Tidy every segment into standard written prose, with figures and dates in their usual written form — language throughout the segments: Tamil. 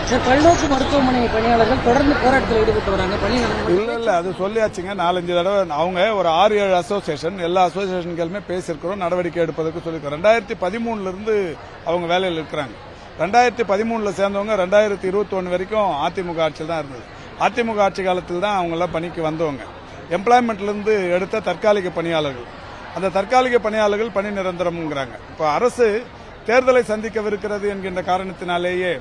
சார், பல்நோக்கு மருத்துவமனை பணியாளர்கள் தொடர்ந்து போராட்டத்தில் ஈடுபட்டு வராங்க. இல்ல அது சொல்லியாச்சுங்க. 4-5 தடவை அவங்க ஒரு 6-7 அசோசியேஷன், எல்லா அசோசியேஷன்களுமே பேசியிருக்கிறோம், நடவடிக்கை எடுப்பதற்கு சொல்லியிருக்கோம். 2013 இருந்து அவங்க வேலையில் இருக்கிறாங்க. 2013 சேர்ந்தவங்க 2021 வரைக்கும் அதிமுக ஆட்சியில் தான் இருந்தது. அதிமுக ஆட்சி காலத்தில் தான் அவங்க எல்லாம் பணிக்கு வந்தவங்க. எம்ப்ளாய்மெண்ட்ல இருந்து எடுத்த தற்காலிக பணியாளர்கள். அந்த தற்காலிக பணியாளர்கள் பணி நிரந்தரம்ங்கிறாங்க. இப்போ அரசு தேர்தலை சந்திக்கவிருக்கிறது என்கின்ற காரணத்தினாலேயே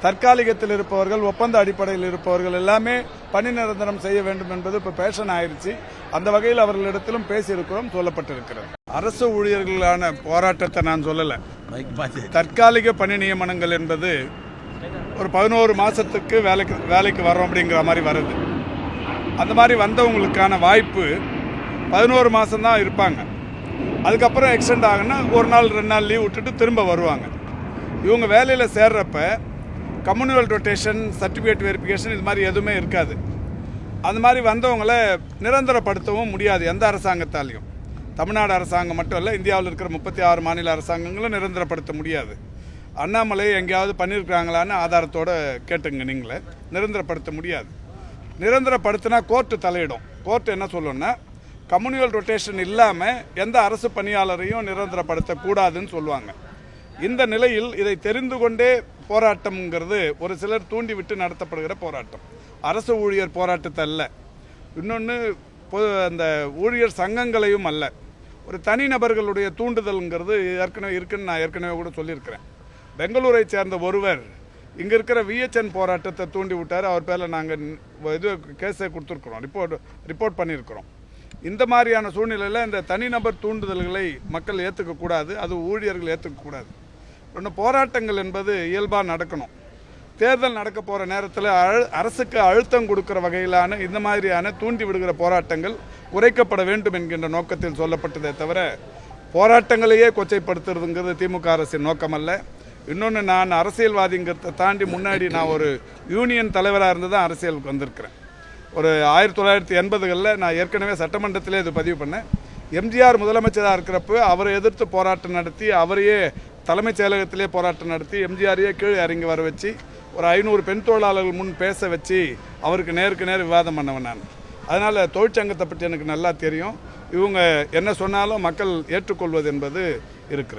தற்காலிகத்தில் இருப்பவர்கள், ஒப்பந்த அடிப்படையில் இருப்பவர்கள் எல்லாமே பணி நிரந்தரம் செய்ய வேண்டும் என்பது இப்ப பேஷன் ஆயிருச்சு. அந்த வகையில் அவர்களிடத்திலும் பேசியிருக்கிறோம், சொல்லப்பட்டிருக்கிறது. அரசு ஊழியர்களான போராட்டத்தை நான் சொல்லல. தற்காலிக பணி நியமனங்கள் என்பது ஒரு 11 மாசத்துக்கு வேலைக்கு வரோம் அப்படிங்கிற மாதிரி வருது. அந்த மாதிரி வந்தவங்களுக்கான வாய்ப்பு 11 மாசம் தான் இருப்பாங்க. அதுக்கப்புறம் எக்ஸ்டெண்ட் ஆகுன்னா 1 நாள் 2 நாள் லீவ் விட்டுட்டு திரும்ப வருவாங்க. இவங்க வேலையில் சேர்றப்ப கம்யூனல் ரொட்டேஷன், சர்டிஃபிகேட் வெரிஃபிகேஷன் இது மாதிரி எதுவுமே இருக்காது. அந்த மாதிரி வந்தவங்களை நிரந்தரப்படுத்தவும் முடியாது எந்த அரசாங்கத்தாலையும். தமிழ்நாடு அரசாங்கம் மட்டும் இல்லை, இந்தியாவில் இருக்கிற 36 மாநில அரசாங்கங்களும் நிரந்தரப்படுத்த முடியாது. அண்ணாமலை எங்கேயாவது பண்ணியிருக்கிறாங்களான்னு ஆதாரத்தோடு கேட்டுங்க. நீங்களே நிரந்தரப்படுத்த முடியாது. நிரந்தரப்படுத்தினா கோர்ட்டு தலையிடும். கோர்ட்டு என்ன சொல்லணும்னா, கம்யூனல் ரொட்டேஷன் இல்லாமல் எந்த அரசு பணியாளரையும் நிரந்தரப்படுத்தக்கூடாதுன்னு சொல்லுவாங்க. இந்த நிலையில் இதை தெரிந்து கொண்டே போராட்டம்ங்கிறது ஒரு சிலர் தூண்டிவிட்டு நடத்தப்படுகிற போராட்டம். அரசு ஊழியர் போராட்டத்தை அல்ல, இன்னொன்று அந்த ஊழியர் சங்கங்களையும் அல்ல, ஒரு தனிநபர்களுடைய தூண்டுதல்ங்கிறது ஏற்கனவே இருக்குன்னு நான் ஏற்கனவே கூட சொல்லியிருக்கிறேன். பெங்களூரை சேர்ந்த ஒருவர் இங்கே இருக்கிற விஹெச்என் போராட்டத்தை தூண்டி விட்டார். அவர் பேரில் நாங்கள் இது கேஸை கொடுத்துருக்குறோம், ரிப்போர்ட் பண்ணியிருக்கிறோம். இந்த மாதிரியான சூழ்நிலையில் இந்த தனிநபர் தூண்டுதல்களை மக்கள் ஏற்றுக்கக்கூடாது, அது ஊழியர்கள் ஏற்றுக்கக்கூடாது. இன்னும் போராட்டங்கள் என்பது இயல்பாக நடக்கணும். தேர்தல் நடக்க போகிற நேரத்தில் அரசுக்கு அழுத்தம் கொடுக்கிற வகையிலான இந்த மாதிரியான தூண்டி விடுகிற போராட்டங்கள் குறைக்கப்பட வேண்டும் என்கின்ற நோக்கத்தில் சொல்லப்பட்டதே தவிர போராட்டங்களையே கொச்சைப்படுத்துறதுங்கிறது திமுக அரசின் நோக்கம் அல்ல. இன்னொன்று, நான் அரசியல்வாதிங்கிறத தாண்டி முன்னாடி நான் ஒரு யூனியன் தலைவராக இருந்து தான் அரசியலுக்கு வந்திருக்கிறேன். ஒரு 1980களில் நான் ஏற்கனவே சட்டமன்றத்திலே இது பதிவு பண்ணேன். எம்ஜிஆர் முதலமைச்சராக இருக்கிறப்ப அவரை எதிர்த்து போராட்டம் நடத்தி, அவரையே தலைமைச் செயலகத்திலே போராட்டம் நடத்தி, எம்ஜிஆரையே கீழே இறங்கி வர வச்சு, ஒரு 500 பெண் தொழிலாளர்கள் முன் பேச வச்சு அவருக்கு நேருக்கு நேர் விவாதம் பண்ணவன் நான். அதனால் தொழிற்சங்கத்தை பற்றி எனக்கு நல்லா தெரியும். இவங்க என்ன சொன்னாலும் மக்கள் ஏற்றுக்கொள்வது என்பது இருக்கிறது.